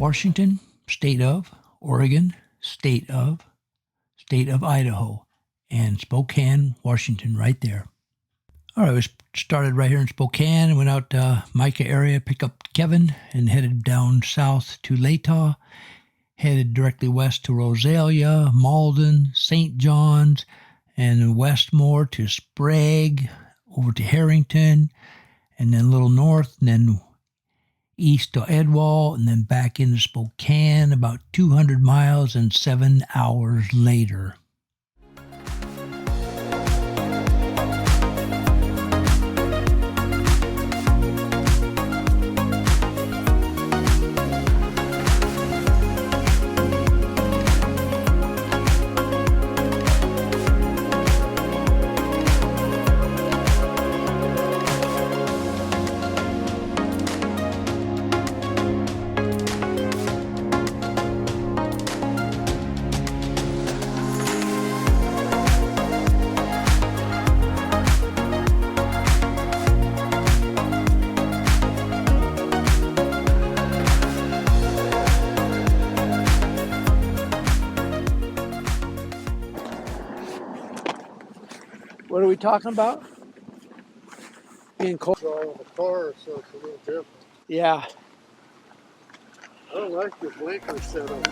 Washington, state of, Oregon, state of Idaho, and Spokane, Washington, right there. All right, we started right here in Spokane and went out to Micah area, picked up Kevin, and headed down south to Latah, headed directly west to Rosalia, Malden, St. John's, and west more to Sprague, over to Harrington, and then a little north, and then east to Edwall, and then back into Spokane, about 200 miles and 7 hours later. What are we talking about? Being cold. All the cars, so it's a little different. Yeah. I don't like your blinker setup.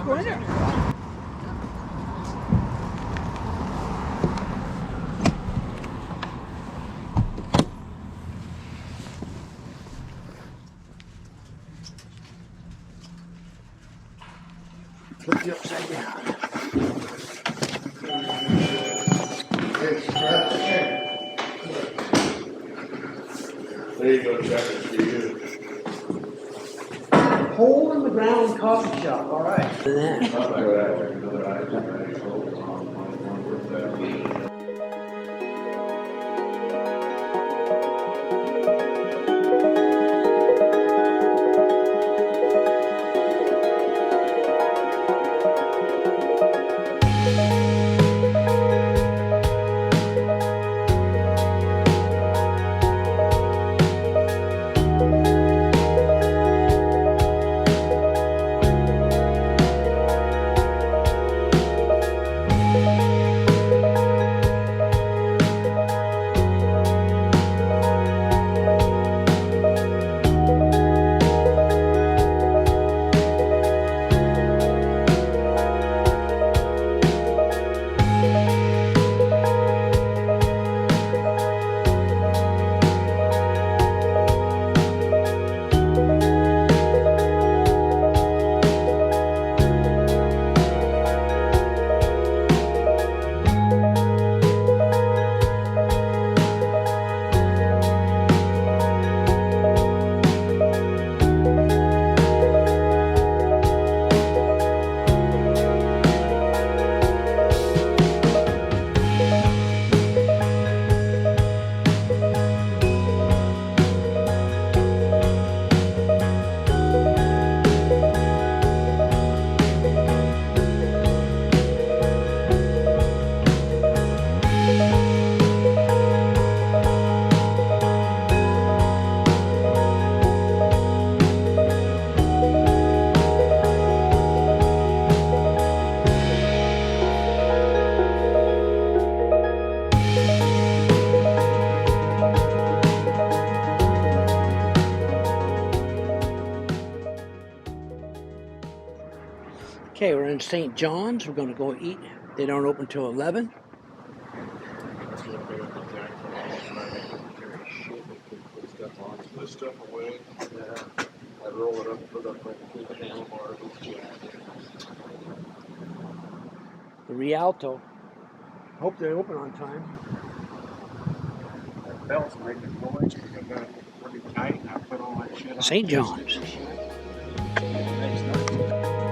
go in there. Flip you upside down. Hey, strap. There you go, Chuck. It's for you. Hole in the ground coffee shop. All right. Okay, we're in St. John's. We're going to go eat. They don't open till 11. This stuff away. Yeah. I roll it up, put it up right between the handlebars with the jack. The Rialto. Hope they open on time. That belt's making noise. I got it pretty tight. I put all that shit on. St. John's. Nice.